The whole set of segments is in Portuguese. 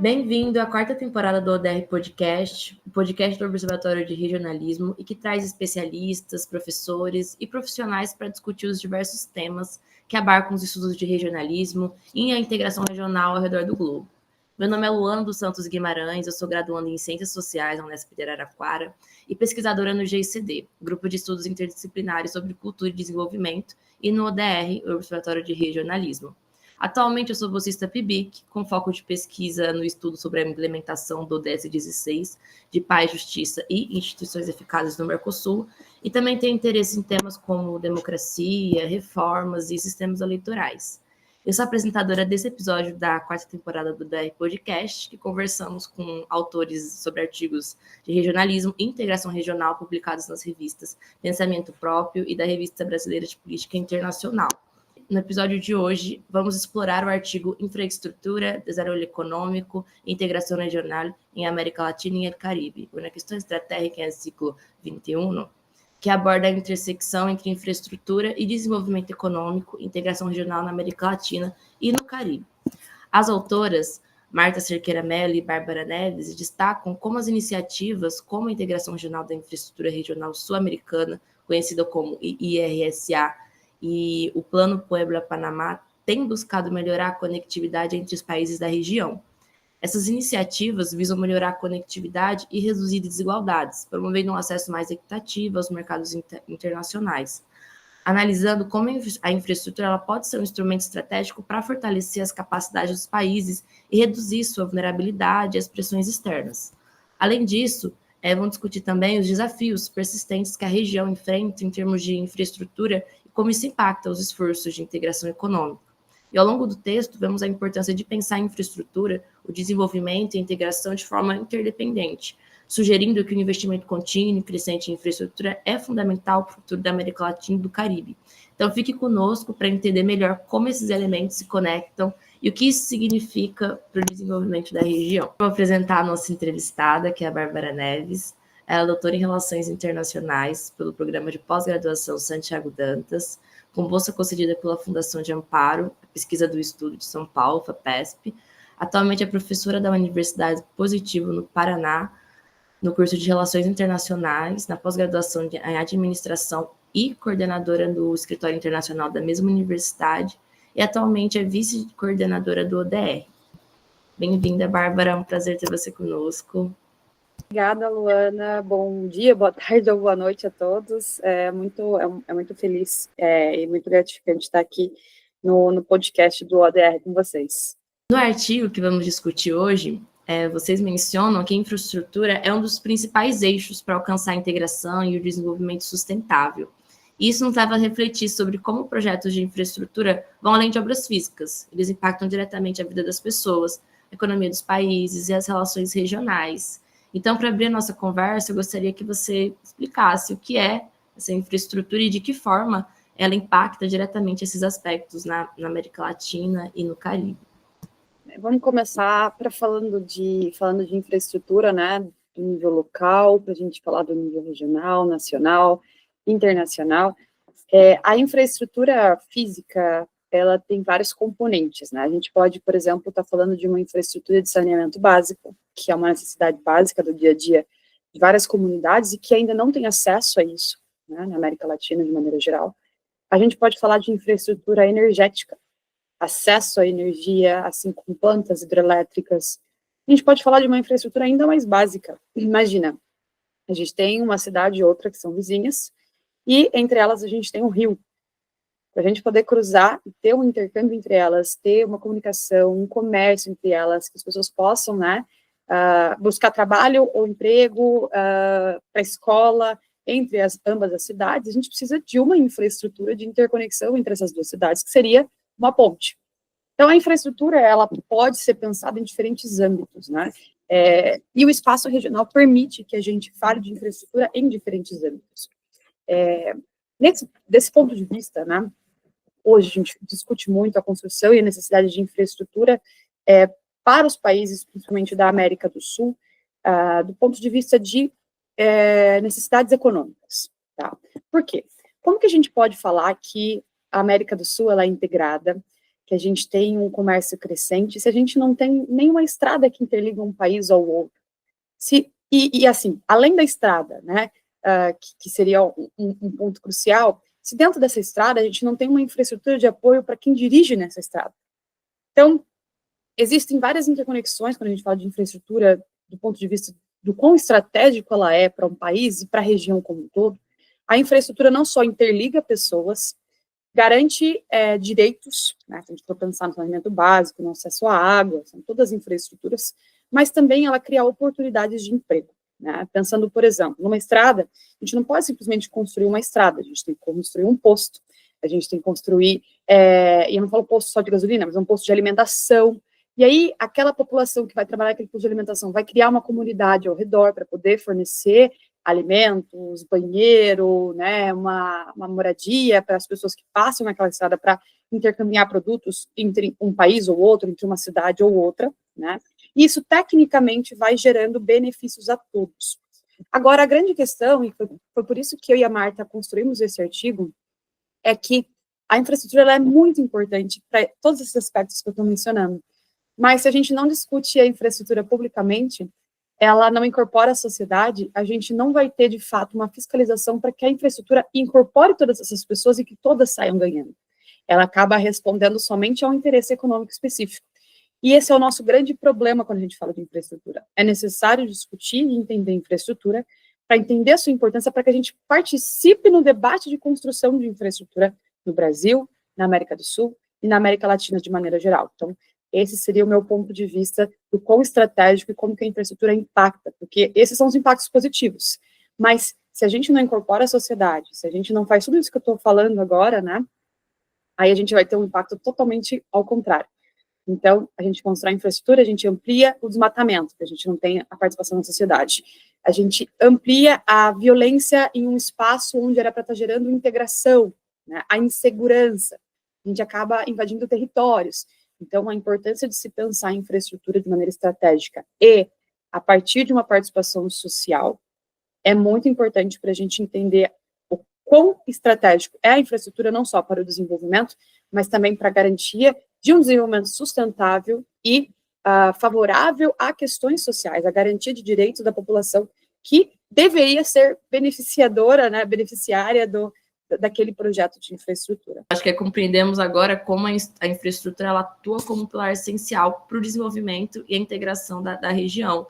Bem-vindo à quarta temporada do ODR Podcast, o podcast do Observatório de Regionalismo e que traz especialistas, professores e profissionais para discutir os diversos temas que abarcam os estudos de regionalismo e a integração regional ao redor do globo. Meu nome é Luana dos Santos Guimarães, eu sou graduanda em Ciências Sociais na Unesp de Araraquara e pesquisadora no GICD, Grupo de Estudos Interdisciplinares sobre Cultura e Desenvolvimento, e no ODR, o Observatório de Regionalismo. Atualmente, eu sou bolsista PIBIC, com foco de pesquisa no estudo sobre a implementação do ODS 16, de paz, justiça e instituições eficazes no Mercosul, e também tenho interesse em temas como democracia, reformas e sistemas eleitorais. Eu sou apresentadora desse episódio da quarta temporada do DR Podcast, que conversamos com autores sobre artigos de regionalismo e integração regional publicados nas revistas Pensamento Próprio e da Revista Brasileira de Política Internacional. No episódio de hoje, vamos explorar o artigo Infraestrutura, Desenvolvimento Econômico e Integração Regional em América Latina e el Caribe, uma questão estratégica em ciclo 21, que aborda a intersecção entre infraestrutura e desenvolvimento econômico e integração regional na América Latina e no Caribe. As autoras, Marta Cerqueira Mello e Bárbara Neves, destacam como as iniciativas como a Integração Regional da Infraestrutura Regional Sul-Americana, conhecida como IRSA, e o Plano Puebla-Panamá têm buscado melhorar a conectividade entre os países da região. Essas iniciativas visam melhorar a conectividade e reduzir desigualdades, promovendo um acesso mais equitativo aos mercados internacionais, analisando como a infraestrutura ela pode ser um instrumento estratégico para fortalecer as capacidades dos países e reduzir sua vulnerabilidade às pressões externas. Além disso, vão discutir também os desafios persistentes que a região enfrenta em termos de infraestrutura e como isso impacta os esforços de integração econômica. E ao longo do texto, vemos a importância de pensar a infraestrutura, o desenvolvimento e a integração de forma interdependente, sugerindo que o investimento contínuo e crescente em infraestrutura é fundamental para o futuro da América Latina e do Caribe. Então, fique conosco para entender melhor como esses elementos se conectam e o que isso significa para o desenvolvimento da região. Vou apresentar a nossa entrevistada, que é a Bárbara Neves. Ela é doutora em Relações Internacionais pelo Programa de Pós-Graduação Santiago Dantas, com bolsa concedida pela Fundação de Amparo, a Pesquisa do Estudo de São Paulo, FAPESP. Atualmente é professora da Universidade Positivo, no Paraná, no curso de Relações Internacionais, na pós-graduação em Administração e coordenadora do Escritório Internacional da mesma universidade, e atualmente é vice-coordenadora do ODR. Bem-vinda, Bárbara, é um prazer ter você conosco. Obrigada, Luana. Bom dia, boa tarde ou boa noite a todos. É muito feliz e muito gratificante estar aqui no podcast do ODR com vocês. No artigo que vamos discutir hoje, vocês mencionam que a infraestrutura é um dos principais eixos para alcançar a integração e o desenvolvimento sustentável. Isso nos leva a refletir sobre como projetos de infraestrutura vão além de obras físicas. Eles impactam diretamente a vida das pessoas, a economia dos países e as relações regionais. Então, para abrir a nossa conversa, eu gostaria que você explicasse o que é essa infraestrutura e de que forma ela impacta diretamente esses aspectos na América Latina e no Caribe. Vamos começar falando de infraestrutura, né, do nível local, para a gente falar do nível regional, nacional, internacional. A infraestrutura física, ela tem vários componentes, né? A gente pode, por exemplo, estar falando de uma infraestrutura de saneamento básico, que é uma necessidade básica do dia a dia de várias comunidades e que ainda não tem acesso a isso, né, na América Latina, de maneira geral. A gente pode falar de infraestrutura energética, acesso à energia, assim como plantas hidrelétricas. A gente pode falar de uma infraestrutura ainda mais básica. Imagina, a gente tem uma cidade e outra que são vizinhas, e entre elas a gente tem um rio. Para a gente poder cruzar e ter um intercâmbio entre elas, ter uma comunicação, um comércio entre elas, que as pessoas possam, né, buscar trabalho ou emprego, para a escola, entre ambas as cidades, a gente precisa de uma infraestrutura de interconexão entre essas duas cidades, que seria uma ponte. Então, a infraestrutura, ela pode ser pensada em diferentes âmbitos, né? E o espaço regional permite que a gente fale de infraestrutura em diferentes âmbitos. Desse ponto de vista, né, hoje a gente discute muito a construção e a necessidade de infraestrutura para os países, principalmente da América do Sul, do ponto de vista de necessidades econômicas. Tá? Por quê? Como que a gente pode falar que a América do Sul ela é integrada que a gente tem um comércio crescente, se a gente não tem nenhuma estrada que interliga um país ao outro? Assim, além da estrada, né, que seria um ponto crucial, se dentro dessa estrada a gente não tem uma infraestrutura de apoio para quem dirige nessa estrada. Então, existem várias interconexões quando a gente fala de infraestrutura do ponto de vista do quão estratégico ela é para um país e para a região como um todo. A infraestrutura não só interliga pessoas, garante direitos, né, se a gente for pensar no saneamento básico, no acesso à água, são todas infraestruturas, mas também ela cria oportunidades de emprego. Né? Pensando, por exemplo, numa estrada, a gente não pode simplesmente construir uma estrada, a gente tem que construir um posto, a gente tem que construir, e eu não falo posto só de gasolina, mas um posto de alimentação, e aí aquela população que vai trabalhar naquele posto de alimentação vai criar uma comunidade ao redor para poder fornecer alimentos, banheiro, né, uma moradia para as pessoas que passam naquela estrada para intercambiar produtos entre um país ou outro, entre uma cidade ou outra, né, e isso tecnicamente vai gerando benefícios a todos. Agora, a grande questão, e foi por isso que eu e a Marta construímos esse artigo, é que a infraestrutura ela é muito importante para todos esses aspectos que eu estou mencionando, mas se a gente não discute a infraestrutura publicamente, ela não incorpora a sociedade, a gente não vai ter, de fato, uma fiscalização para que a infraestrutura incorpore todas essas pessoas e que todas saiam ganhando. Ela acaba respondendo somente a um interesse econômico específico. E esse é o nosso grande problema quando a gente fala de infraestrutura. É necessário discutir e entender infraestrutura para entender a sua importância, para que a gente participe no debate de construção de infraestrutura no Brasil, na América do Sul e na América Latina de maneira geral. Então, esse seria o meu ponto de vista do quão estratégico e como que a infraestrutura impacta, porque esses são os impactos positivos. Mas se a gente não incorpora a sociedade, se a gente não faz tudo isso que eu estou falando agora, né, aí a gente vai ter um impacto totalmente ao contrário. Então, a gente constrói a infraestrutura, a gente amplia o desmatamento, porque a gente não tem a participação da sociedade. A gente amplia a violência em um espaço onde era para estar gerando integração, né, a insegurança. A gente acaba invadindo territórios. Então, a importância de se pensar em infraestrutura de maneira estratégica e a partir de uma participação social é muito importante para a gente entender o quão estratégico é a infraestrutura, não só para o desenvolvimento, mas também para a garantia de um desenvolvimento sustentável e favorável a questões sociais, a garantia de direitos da população que deveria ser beneficiadora, né, beneficiária daquele projeto de infraestrutura. Acho que compreendemos agora como a infraestrutura ela atua como um pilar essencial para o desenvolvimento e a integração da região.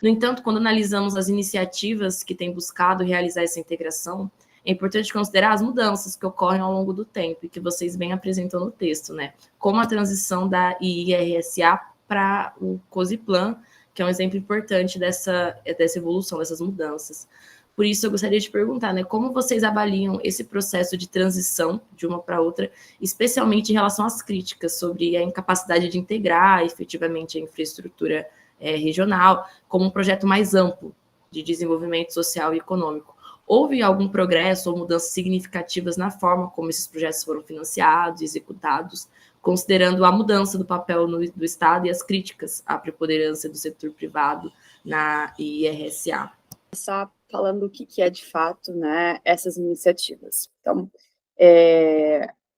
No entanto, quando analisamos as iniciativas que têm buscado realizar essa integração, é importante considerar as mudanças que ocorrem ao longo do tempo e que vocês bem apresentam no texto, né? Como a transição da IRSA para o COSIPLAN, que é um exemplo importante dessa evolução, dessas mudanças. Por isso, eu gostaria de perguntar, né, como vocês avaliam esse processo de transição de uma para outra, especialmente em relação às críticas sobre a incapacidade de integrar efetivamente a infraestrutura regional como um projeto mais amplo de desenvolvimento social e econômico. Houve algum progresso ou mudanças significativas na forma como esses projetos foram financiados e executados, considerando a mudança do papel do Estado e as críticas à preponderância do setor privado na IRSA? Começar falando o que é de fato, né, essas iniciativas. Então,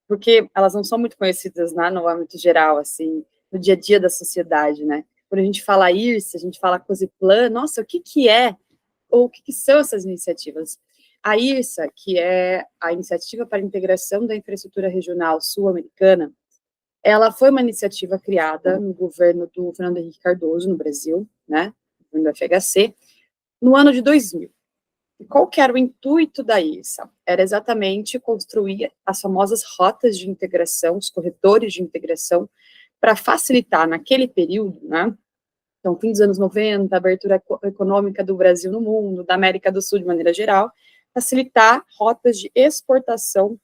porque elas não são muito conhecidas, né, no âmbito geral, assim, no dia a dia da sociedade, né? Quando a gente fala IRSA, a gente fala COSIPLAN, nossa, o que é, ou o que são essas iniciativas? A IRSA, que é a Iniciativa para a Integração da Infraestrutura Regional Sul-Americana, ela foi uma iniciativa criada no governo do Fernando Henrique Cardoso, no Brasil, né, no governo do FHC, no ano de 2000. E qual que era o intuito da IRSA? Era exatamente construir as famosas rotas de integração, os corredores de integração, para facilitar naquele período, né, então, fim dos anos 90, abertura econômica do Brasil no mundo, da América do Sul de maneira geral, facilitar rotas de exportação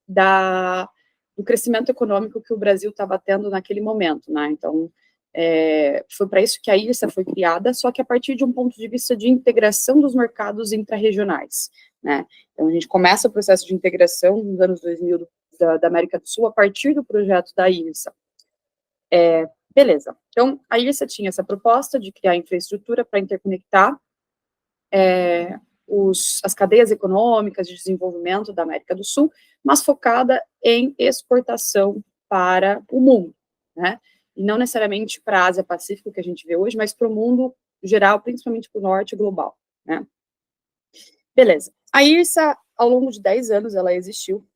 do crescimento econômico que o Brasil estava tendo naquele momento, né? Então, foi para isso que a IRSA foi criada, só que a partir de um ponto de vista de integração dos mercados intra-regionais, né? Então, a gente começa o processo de integração nos anos 2000 da América do Sul a partir do projeto da IRSA. Beleza. Então, a IRSA tinha essa proposta de criar infraestrutura para interconectar as cadeias econômicas de desenvolvimento da América do Sul, mas focada em exportação para o mundo, né? E não necessariamente para a Ásia Pacífico, que a gente vê hoje, mas para o mundo geral, principalmente para o norte global, né? Beleza. A IRSA, ao longo de 10 anos, ela existiu,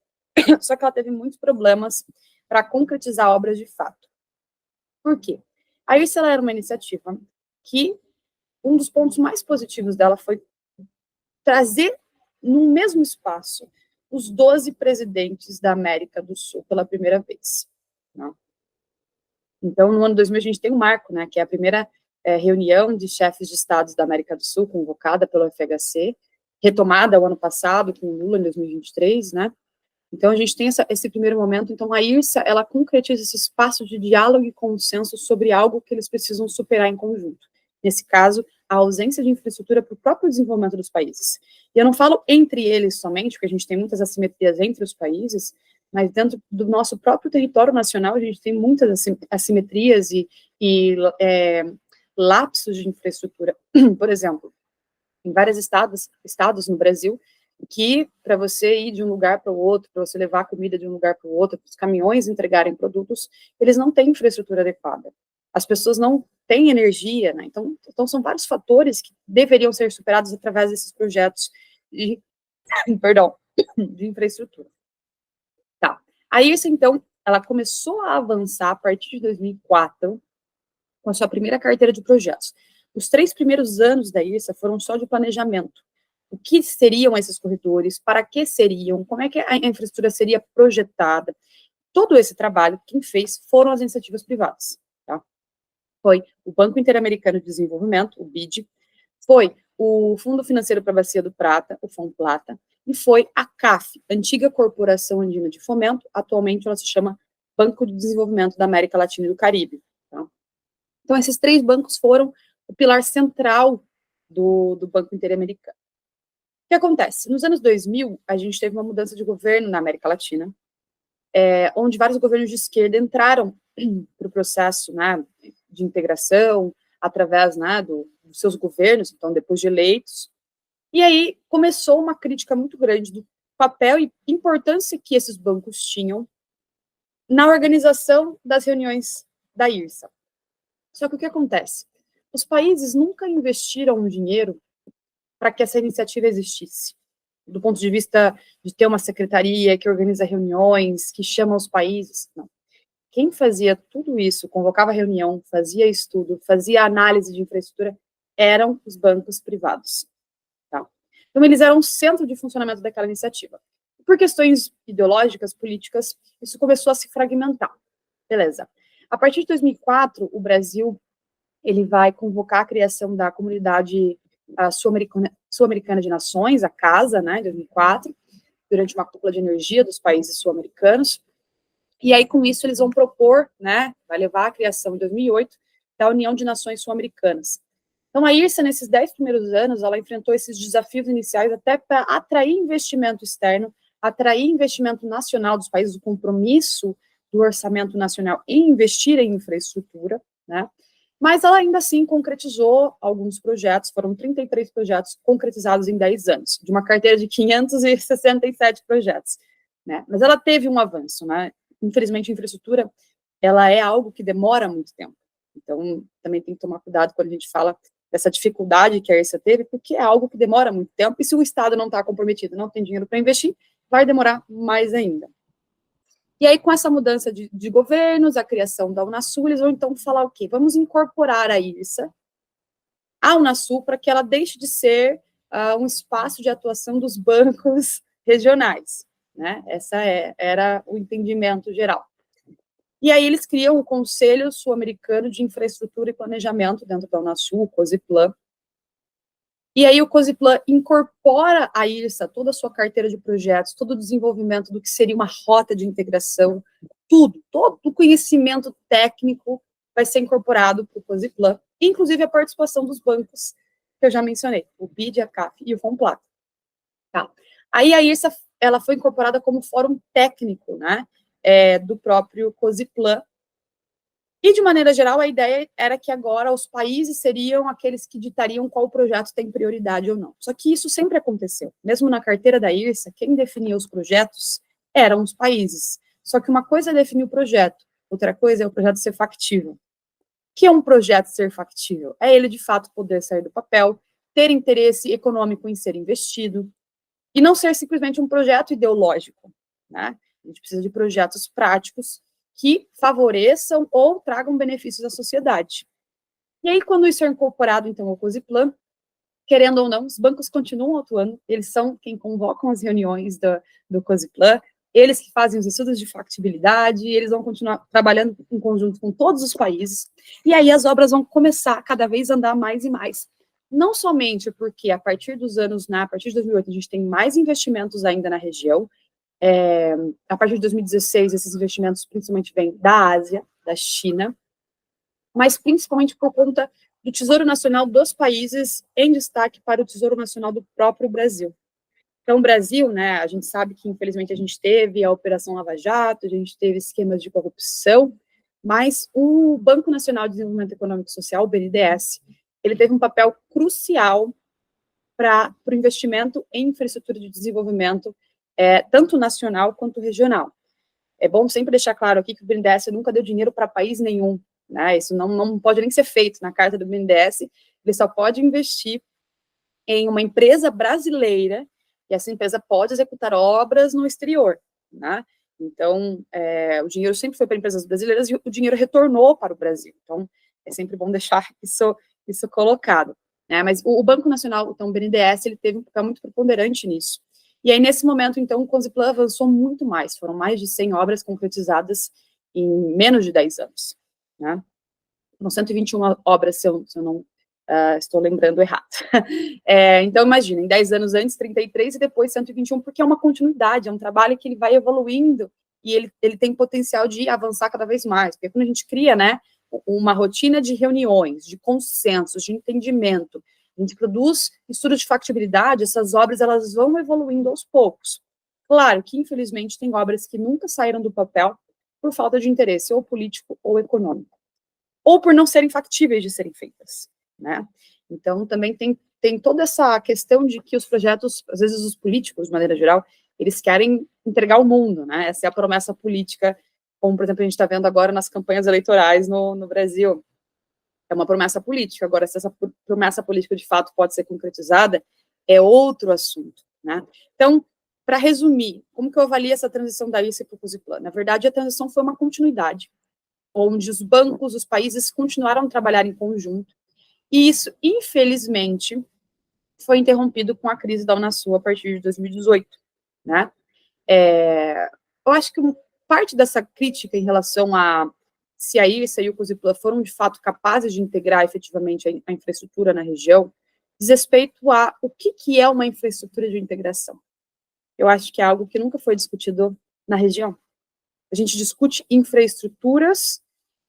só que ela teve muitos problemas para concretizar obras de fato. Por quê? A IRSA ela era uma iniciativa que um dos pontos mais positivos dela foi trazer no mesmo espaço os 12 presidentes da América do Sul pela primeira vez. Né? Então, no ano 2000, a gente tem um marco, né, que é a primeira reunião de chefes de estados da América do Sul, convocada pelo FHC, retomada o ano passado, com o Lula, em 2023, né? Então, a gente tem esse primeiro momento. Então, a IRSA, ela concretiza esse espaço de diálogo e consenso sobre algo que eles precisam superar em conjunto. Nesse caso, a ausência de infraestrutura para o próprio desenvolvimento dos países. E eu não falo entre eles somente, porque a gente tem muitas assimetrias entre os países, mas dentro do nosso próprio território nacional, a gente tem muitas assimetrias e lapsos de infraestrutura. Por exemplo, em vários estados no Brasil, que para você ir de um lugar para o outro, para você levar comida de um lugar para o outro, para os caminhões entregarem produtos, eles não têm infraestrutura adequada. As pessoas não têm energia, né? Então são vários fatores que deveriam ser superados através desses projetos de, de infraestrutura. Tá. A IRSA, então, ela começou a avançar a partir de 2004, com a sua primeira carteira de projetos. Os 3 primeiros anos da IRSA foram só de planejamento. O que seriam esses corredores, para que seriam, como é que a infraestrutura seria projetada. Todo esse trabalho, quem fez foram as iniciativas privadas. Tá? Foi o Banco Interamericano de Desenvolvimento, o BID, foi o Fundo Financeiro para a Bacia do Prata, o FONPLATA, e foi a CAF, antiga Corporação Andina de Fomento, atualmente ela se chama Banco de Desenvolvimento da América Latina e do Caribe. Tá? Então, esses 3 bancos foram o pilar central do Banco Interamericano. O que acontece? Nos anos 2000, a gente teve uma mudança de governo na América Latina, onde vários governos de esquerda entraram para o processo, né, de integração, através, né, dos seus governos, então, depois de eleitos. E aí começou uma crítica muito grande do papel e importância que esses bancos tinham na organização das reuniões da IRSA. Só que o que acontece? Os países nunca investiram dinheiro para que essa iniciativa existisse. Do ponto de vista de ter uma secretaria que organiza reuniões, que chama os países, não. Quem fazia tudo isso, convocava reunião, fazia estudo, fazia análise de infraestrutura, eram os bancos privados. Tá? Então, eles eram o centro de funcionamento daquela iniciativa. Por questões ideológicas, políticas, isso começou a se fragmentar. Beleza. A partir de 2004, o Brasil ele vai convocar a criação da Comunidade Sul-Americana de Nações, a CASA, né, em 2004, durante uma cúpula de energia dos países sul-americanos. E aí, com isso, eles vão propor, né, vai levar à criação, em 2008, da União de Nações Sul-Americanas. Então, a IRSA, nesses 10 primeiros anos, ela enfrentou esses desafios iniciais até para atrair investimento externo, atrair investimento nacional dos países, o compromisso do orçamento nacional em investir em infraestrutura, né? Mas ela ainda assim concretizou alguns projetos, foram 33 projetos concretizados em 10 anos, de uma carteira de 567 projetos, né? Mas ela teve um avanço, né? Infelizmente, a infraestrutura, ela é algo que demora muito tempo. Então, também tem que tomar cuidado quando a gente fala dessa dificuldade que a IRSA teve, porque é algo que demora muito tempo, e se o Estado não está comprometido, não tem dinheiro para investir, vai demorar mais ainda. E aí, com essa mudança de governos, a criação da Unasul, eles vão então falar o quê? Vamos incorporar a IRSA à Unasul para que ela deixe de ser um espaço de atuação dos bancos regionais, né? Era o entendimento geral. E aí eles criam o Conselho Sul-Americano de Infraestrutura e Planejamento dentro da Unasul, o COSIPLAN. E aí o COSIPLAN incorpora a IRSA, toda a sua carteira de projetos, todo o desenvolvimento do que seria uma rota de integração, tudo, todo o conhecimento técnico vai ser incorporado para o COSIPLAN, inclusive a participação dos bancos que eu já mencionei, o BID, a CAF e o FONPLATA. Tá. Aí a IRSA, ela foi incorporada como fórum técnico, né, do próprio COSIPLAN. E, de maneira geral, a ideia era que agora os países seriam aqueles que ditariam qual projeto tem prioridade ou não. Só que isso sempre aconteceu. Mesmo na carteira da IRSA, quem definia os projetos eram os países. Só que uma coisa é definir o projeto, outra coisa é o projeto ser factível. O que é um projeto ser factível? É ele, de fato, poder sair do papel, ter interesse econômico em ser investido, e não ser simplesmente um projeto ideológico, né? A gente precisa de projetos práticos que favoreçam ou tragam benefícios à sociedade. E aí, quando isso é incorporado, então, ao COSIPLAN, querendo ou não, os bancos continuam atuando, eles são quem convocam as reuniões do COSIPLAN, eles que fazem os estudos de factibilidade, eles vão continuar trabalhando em conjunto com todos os países, e aí as obras vão começar a cada vez a andar mais e mais. Não somente porque a partir dos anos, a partir de 2008, a gente tem mais investimentos ainda na região, a partir de 2016, esses investimentos principalmente vêm da Ásia, da China, mas principalmente por conta do Tesouro Nacional dos países, em destaque para o Tesouro Nacional do próprio Brasil. Então, o Brasil, né, a gente sabe que, infelizmente, a gente teve a Operação Lava Jato, a gente teve esquemas de corrupção, mas o Banco Nacional de Desenvolvimento Econômico e Social, o BNDES, ele teve um papel crucial para o investimento em infraestrutura de desenvolvimento, tanto nacional quanto regional. É bom sempre deixar claro aqui que o BNDES nunca deu dinheiro para país nenhum, né? Isso não pode nem ser feito na carta do BNDES, ele só pode investir em uma empresa brasileira, e essa empresa pode executar obras no exterior, né? Então, o dinheiro sempre foi para empresas brasileiras e o dinheiro retornou para o Brasil. Então, é sempre bom deixar isso colocado, né? Mas o Banco Nacional, então, o BNDES, ele teve um papel muito preponderante nisso. E aí, nesse momento, então, o COSIPLAN avançou muito mais, foram mais de 100 obras concretizadas em menos de 10 anos, né? Foram 121 obras, se eu não estou lembrando errado. Então, imagina, em 10 anos antes, 33, e depois 121, porque é uma continuidade, é um trabalho que ele vai evoluindo, e ele tem potencial de avançar cada vez mais, porque quando a gente cria, né, uma rotina de reuniões, de consensos, de entendimento, a gente produz estudos de factibilidade, essas obras, elas vão evoluindo aos poucos. Claro que, infelizmente, tem obras que nunca saíram do papel por falta de interesse, ou político ou econômico, ou por não serem factíveis de serem feitas, né? Então, também tem toda essa questão de que os projetos, às vezes os políticos, de maneira geral, eles querem entregar o mundo, né? Essa é a promessa política, como, por exemplo, a gente está vendo agora nas campanhas eleitorais no Brasil. É uma promessa política. Agora, se essa promessa política, de fato, pode ser concretizada, é outro assunto, né? Então, para resumir, como que eu avalio essa transição da ICE para o COSIPLAN? Na verdade, a transição foi uma continuidade, onde os bancos, os países continuaram a trabalhar em conjunto, e isso, infelizmente, foi interrompido com a crise da Unasul a partir de 2018, né? Eu acho que parte dessa crítica em relação a se a IRSA e o COSIPLAN foram, de fato, capazes de integrar efetivamente a infraestrutura na região, diz respeito a o que é uma infraestrutura de integração. Eu acho que é algo que nunca foi discutido na região. A gente discute infraestruturas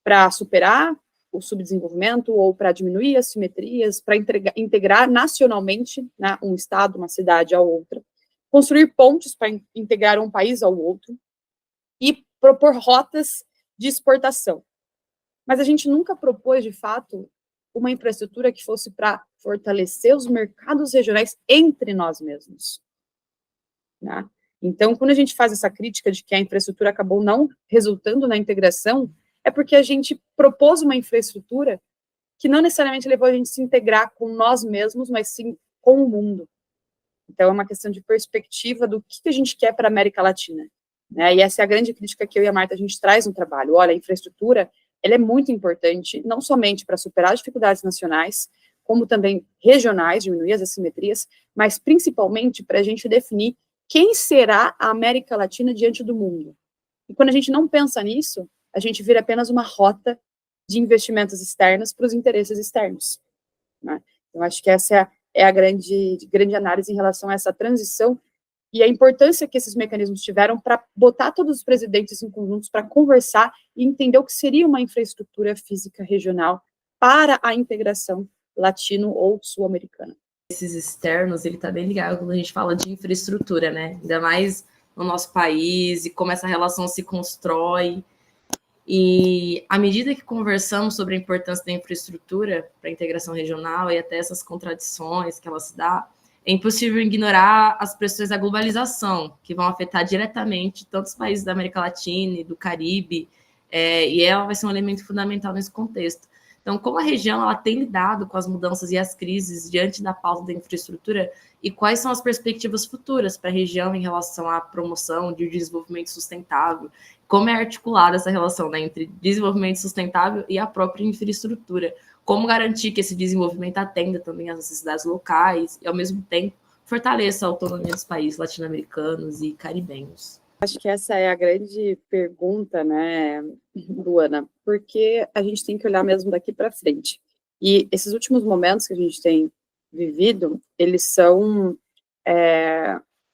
para superar o subdesenvolvimento ou para diminuir as simetrias, para integrar nacionalmente, né, um estado, uma cidade a outra, construir pontes para integrar um país ao outro e propor rotas de exportação. Mas a gente nunca propôs, de fato, uma infraestrutura que fosse para fortalecer os mercados regionais entre nós mesmos, né? Então, quando a gente faz essa crítica de que a infraestrutura acabou não resultando na integração, é porque a gente propôs uma infraestrutura que não necessariamente levou a gente a se integrar com nós mesmos, mas sim com o mundo. Então, é uma questão de perspectiva do que a gente quer para a América Latina, né? E essa é a grande crítica que eu e a Marta, a gente traz no trabalho. Olha, a infraestrutura, ela é muito importante, não somente para superar as dificuldades nacionais, como também regionais, diminuir as assimetrias, mas principalmente para a gente definir quem será a América Latina diante do mundo. E quando a gente não pensa nisso, a gente vira apenas uma rota de investimentos externos para os interesses externos, né? Eu acho que essa é a grande análise em relação a essa transição e a importância que esses mecanismos tiveram para botar todos os presidentes em conjuntos para conversar e entender o que seria uma infraestrutura física regional para a integração latino ou sul-americana. Esses externos, ele está bem ligado quando a gente fala de infraestrutura, né? Ainda mais no nosso país e como essa relação se constrói. E à medida que conversamos sobre a importância da infraestrutura para a integração regional e até essas contradições que ela se dá, É impossível ignorar as pressões da globalização, que vão afetar diretamente tantos países da América Latina e do Caribe, e ela vai ser um elemento fundamental nesse contexto. Então, como a região ela tem lidado com as mudanças e as crises diante da pauta da infraestrutura e quais são as perspectivas futuras para a região em relação à promoção de desenvolvimento sustentável? Como é articulada essa relação, né, entre desenvolvimento sustentável e a própria infraestrutura? Como garantir que esse desenvolvimento atenda também às necessidades locais e, ao mesmo tempo, fortaleça a autonomia dos países latino-americanos e caribenhos? Acho que essa é a grande pergunta, né, Luana, porque a gente tem que olhar mesmo daqui para frente. E esses últimos momentos que a gente tem vivido, eles são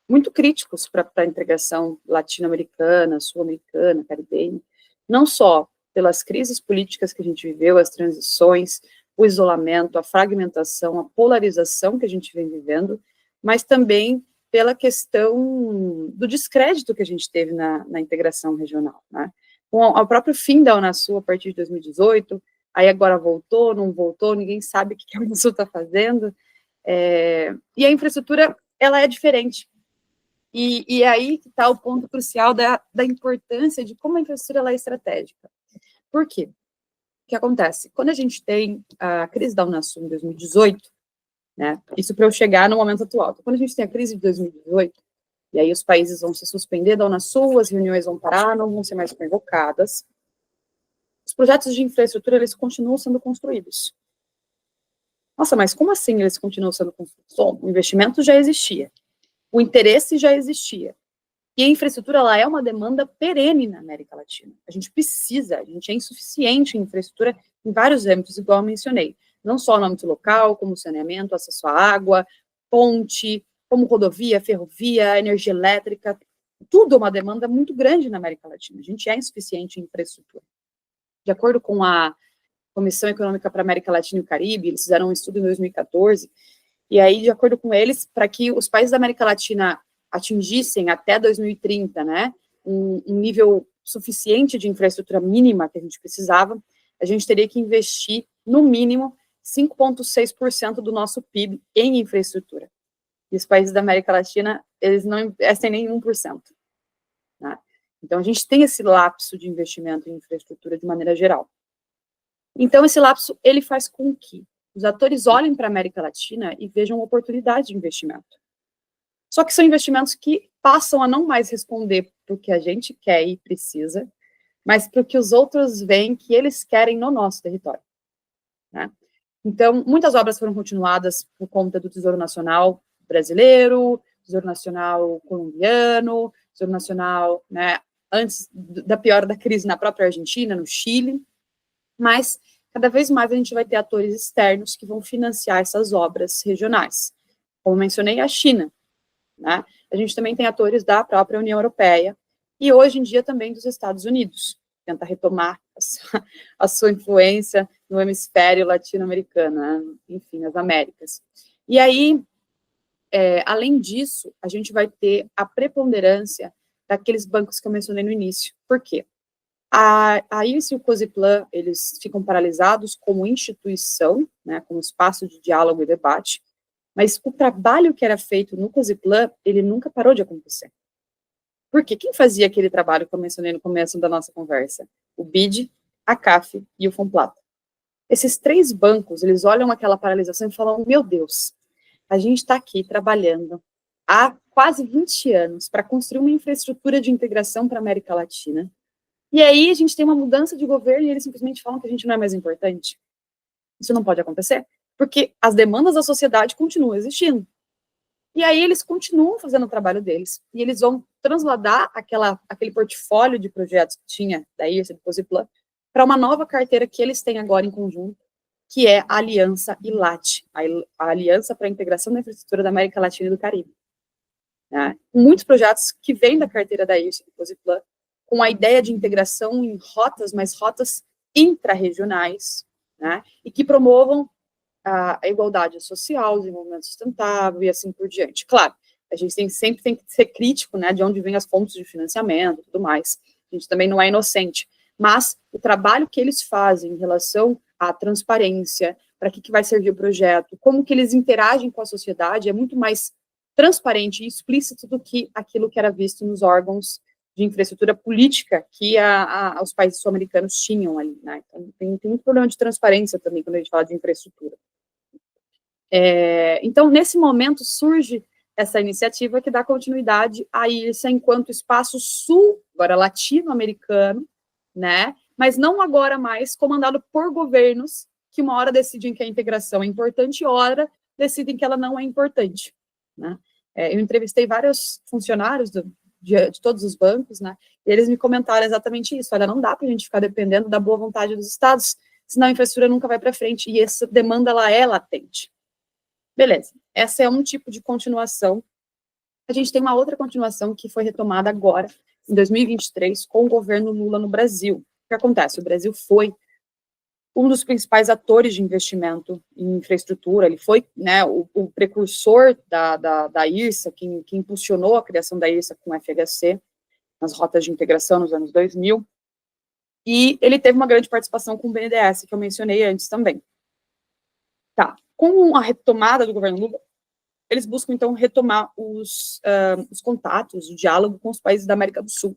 muito críticos para a integração latino-americana, sul-americana, caribenha, não só pelas crises políticas que a gente viveu, as transições, o isolamento, a fragmentação, a polarização que a gente vem vivendo, mas também pela questão do descrédito que a gente teve na integração regional, né? Com o próprio fim da Unasul a partir de 2018, aí agora voltou, não voltou, ninguém sabe o que a Unasul está fazendo, e a infraestrutura, ela é diferente. E aí que está o ponto crucial da importância de como a infraestrutura ela é estratégica. Por quê? O que acontece? Quando a gente tem a crise da Unasul em 2018, né, isso para eu chegar no momento atual. Então, quando a gente tem a crise de 2018, e aí os países vão se suspender da Unasul, as reuniões vão parar, não vão ser mais convocadas, os projetos de infraestrutura, eles continuam sendo construídos. Nossa, mas como assim eles continuam sendo construídos? Bom, o investimento já existia, o interesse já existia, e a infraestrutura, ela é uma demanda perene na América Latina. A gente é insuficiente em infraestrutura em vários âmbitos, igual eu mencionei. Não só no âmbito local, como saneamento, acesso à água, ponte, como rodovia, ferrovia, energia elétrica, tudo é uma demanda muito grande na América Latina. A gente é insuficiente em infraestrutura. De acordo com a Comissão Econômica para a América Latina e o Caribe, eles fizeram um estudo em 2014, e aí, de acordo com eles, para que os países da América Latina atingissem até 2030, né, um nível suficiente de infraestrutura mínima que a gente precisava, a gente teria que investir, no mínimo, 5,6% do nosso PIB em infraestrutura. E os países da América Latina, eles não investem nem 1%. Né? Então, a gente tem esse lapso de investimento em infraestrutura de maneira geral. Então, esse lapso, ele faz com que os atores olhem para a América Latina e vejam oportunidades de investimento. Só que são investimentos que passam a não mais responder para o que a gente quer e precisa, mas para o que os outros veem que eles querem no nosso território. Né? Então, muitas obras foram continuadas por conta do Tesouro Nacional brasileiro, Tesouro Nacional colombiano, Tesouro Nacional, né, antes da pior da crise na própria Argentina, no Chile, mas cada vez mais a gente vai ter atores externos que vão financiar essas obras regionais. Como mencionei, a China. Né? A gente também tem atores da própria União Europeia e hoje em dia também dos Estados Unidos, tenta retomar a sua influência no hemisfério latino-americano, né? Enfim, nas Américas. E aí, além disso, a gente vai ter a preponderância daqueles bancos que eu mencionei no início. Por quê? A IRIS e o COSIPLAN, eles ficam paralisados como instituição, né, como espaço de diálogo e debate, mas o trabalho que era feito no COSIPLAN, ele nunca parou de acontecer. Por quê? Quem fazia aquele trabalho que eu mencionei no começo da nossa conversa? O BID, a CAF e o FONPLATA. Esses três bancos, eles olham aquela paralisação e falam, meu Deus, a gente está aqui trabalhando há quase 20 anos para construir uma infraestrutura de integração para a América Latina, e aí a gente tem uma mudança de governo e eles simplesmente falam que a gente não é mais importante. Isso não pode acontecer, porque as demandas da sociedade continuam existindo. E aí eles continuam fazendo o trabalho deles, e eles vão transladar aquele portfólio de projetos que tinha da IRIS e do COSIPLAN para uma nova carteira que eles têm agora em conjunto, que é a Aliança ILAT, a Aliança para a Integração da Infraestrutura da América Latina e do Caribe. Né? Muitos projetos que vêm da carteira da IRIS e do COSIPLAN, com a ideia de integração em rotas, mas rotas intra-regionais, né? E que promovam a igualdade social, o desenvolvimento sustentável e assim por diante. Claro, a gente sempre tem que ser crítico, né, de onde vêm as fontes de financiamento e tudo mais. A gente também não é inocente. Mas o trabalho que eles fazem em relação à transparência, para que vai servir o projeto, como que eles interagem com a sociedade, é muito mais transparente e explícito do que aquilo que era visto nos órgãos de infraestrutura política que os países sul-americanos tinham ali, né? Então, tem muito problema de transparência também quando a gente fala de infraestrutura. Então, nesse momento, surge essa iniciativa que dá continuidade a IRSA enquanto espaço sul, agora latino-americano, né? Mas não agora mais comandado por governos que uma hora decidem que a integração é importante e outra decidem que ela não é importante, né? Eu entrevistei vários funcionários de todos os bancos, né? E eles me comentaram exatamente isso. Olha, não dá para a gente ficar dependendo da boa vontade dos estados, senão a infraestrutura nunca vai para frente. E essa demanda, ela é latente. Beleza, essa é um tipo de continuação. A gente tem uma outra continuação que foi retomada agora, em 2023, com o governo Lula no Brasil. O que acontece? O Brasil foi um dos principais atores de investimento em infraestrutura, ele foi, né, o precursor da IRSA, que impulsionou a criação da IRSA com o FHC, nas rotas de integração nos anos 2000, e ele teve uma grande participação com o BNDES, que eu mencionei antes também. Tá. Com a retomada do governo Lula, eles buscam, então, retomar os contatos, o diálogo com os países da América do Sul.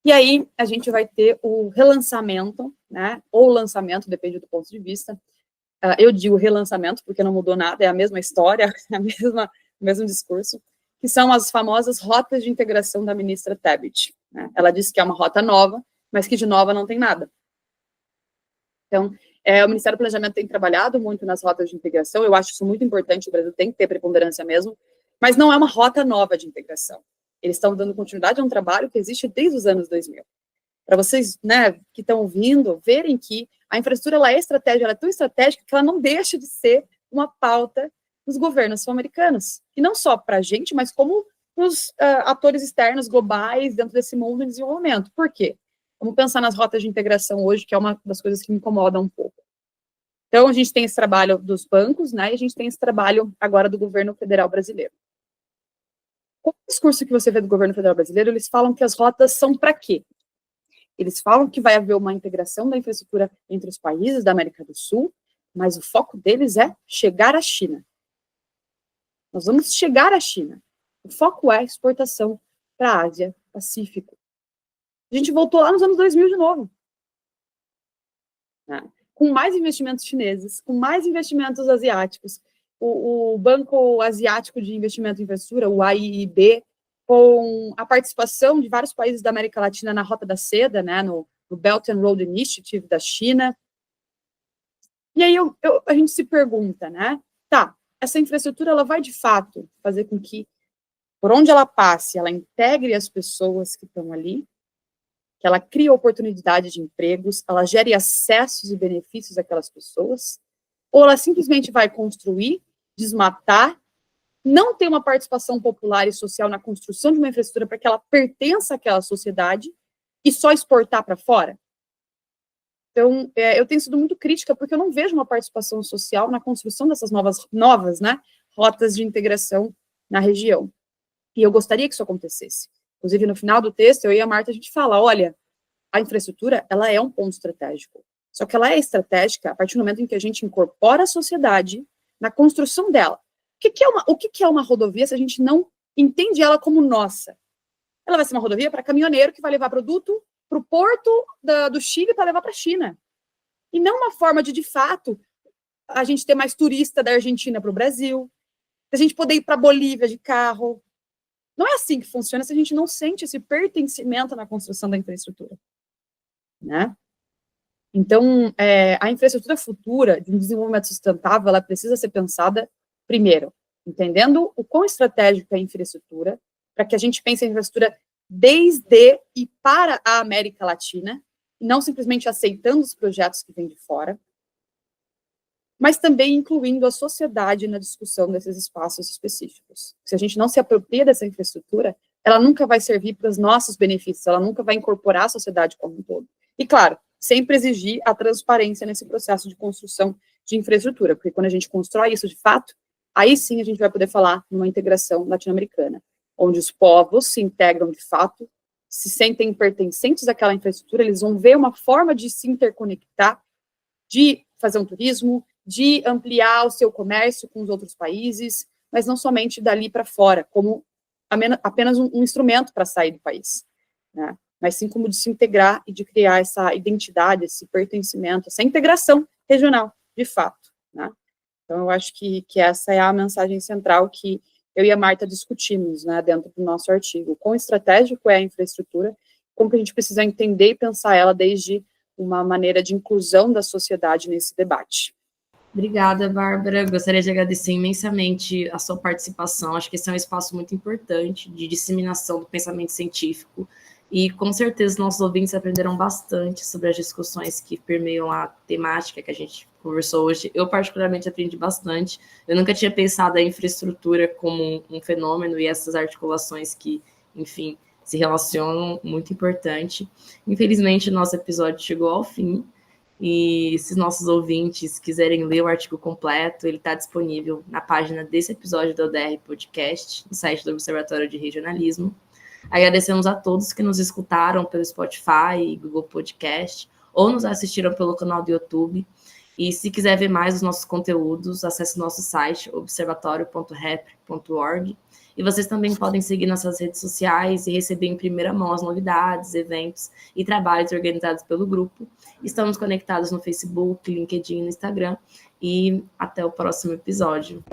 E aí, a gente vai ter o relançamento, né, ou lançamento, depende do ponto de vista. Eu digo relançamento, porque não mudou nada, é a mesma história, é o mesmo discurso, que são as famosas rotas de integração da ministra Tebet, né? Ela disse que é uma rota nova, mas que de nova não tem nada. Então, o Ministério do Planejamento tem trabalhado muito nas rotas de integração, eu acho isso muito importante, o Brasil tem que ter preponderância mesmo, mas não é uma rota nova de integração. Eles estão dando continuidade a um trabalho que existe desde os anos 2000. Para vocês, né, que estão ouvindo, verem que a infraestrutura ela é estratégica, ela é tão estratégica que ela não deixa de ser uma pauta dos governos sul-americanos. E não só para a gente, mas como os atores externos globais dentro desse mundo em desenvolvimento. Por quê? Vamos pensar nas rotas de integração hoje, que é uma das coisas que me incomoda um pouco. Então, a gente tem esse trabalho dos bancos, né, e a gente tem esse trabalho agora do governo federal brasileiro. Com o discurso que você vê do governo federal brasileiro, eles falam que as rotas são para quê? Eles falam que vai haver uma integração da infraestrutura entre os países da América do Sul, mas o foco deles é chegar à China. Nós vamos chegar à China. O foco é exportação para a Ásia, Pacífico. A gente voltou lá nos anos 2000 de novo. Né? Com mais investimentos chineses, com mais investimentos asiáticos. O Banco Asiático de Investimento em Infraestrutura, o AIIB, com a participação de vários países da América Latina na Rota da Seda, né, no Belt and Road Initiative da China. E aí a gente se pergunta, né, tá, essa infraestrutura ela vai de fato fazer com que, por onde ela passe, ela integre as pessoas que estão ali, que ela crie oportunidade de empregos, ela gere acessos e benefícios àquelas pessoas, ou ela simplesmente vai construir, desmatar, não ter uma participação popular e social na construção de uma infraestrutura para que ela pertença àquela sociedade e só exportar para fora? Então, eu tenho sido muito crítica porque eu não vejo uma participação social na construção dessas novas, né, rotas de integração na região. E eu gostaria que isso acontecesse. Inclusive, no final do texto, eu e a Marta, a gente fala, olha, a infraestrutura, ela é um ponto estratégico. Só que ela é estratégica a partir do momento em que a gente incorpora a sociedade na construção dela. O que é uma rodovia se a gente não entende ela como nossa? Ela vai ser uma rodovia para caminhoneiro que vai levar produto para o porto do Chile para levar para a China. E não uma forma de fato, a gente ter mais turista da Argentina para o Brasil, a gente poder ir para a Bolívia de carro. Não é assim que funciona se a gente não sente esse pertencimento na construção da infraestrutura. Né? Então, a infraestrutura futura de um desenvolvimento sustentável, ela precisa ser pensada, primeiro, entendendo o quão estratégico é a infraestrutura, para que a gente pense em infraestrutura desde e para a América Latina, e não simplesmente aceitando os projetos que vêm de fora, mas também incluindo a sociedade na discussão desses espaços específicos. Se a gente não se apropria dessa infraestrutura, ela nunca vai servir para os nossos benefícios, ela nunca vai incorporar a sociedade como um todo. E, claro, sempre exigir a transparência nesse processo de construção de infraestrutura, porque quando a gente constrói isso de fato, aí sim a gente vai poder falar numa integração latino-americana, onde os povos se integram de fato, se sentem pertencentes àquela infraestrutura, eles vão ver uma forma de se interconectar, de fazer um turismo, de ampliar o seu comércio com os outros países, mas não somente dali para fora, como apenas um instrumento para sair do país, né? Mas sim como de se integrar e de criar essa identidade, esse pertencimento, essa integração regional, de fato, né? Então, eu acho que essa é a mensagem central que eu e a Marta discutimos, né, dentro do nosso artigo. Quão estratégico é a infraestrutura, como que a gente precisa entender e pensar ela desde uma maneira de inclusão da sociedade nesse debate. Obrigada, Bárbara. Gostaria de agradecer imensamente a sua participação. Acho que esse é um espaço muito importante de disseminação do pensamento científico e, com certeza, nossos ouvintes aprenderam bastante sobre as discussões que permeiam a temática que a gente conversou hoje. Eu, particularmente, aprendi bastante. Eu nunca tinha pensado a infraestrutura como um fenômeno e essas articulações que, enfim, se relacionam, muito importante. Infelizmente, o nosso episódio chegou ao fim. E se nossos ouvintes quiserem ler o artigo completo, ele está disponível na página desse episódio do ODR Podcast, no site do Observatório de Regionalismo. Agradecemos a todos que nos escutaram pelo Spotify e Google Podcast, ou nos assistiram pelo canal do YouTube. E se quiser ver mais os nossos conteúdos, acesse nosso site, observatório.rep.org. E vocês também podem seguir nossas redes sociais e receber em primeira mão as novidades, eventos e trabalhos organizados pelo grupo. Estamos conectados no Facebook, LinkedIn e no Instagram. E até o próximo episódio.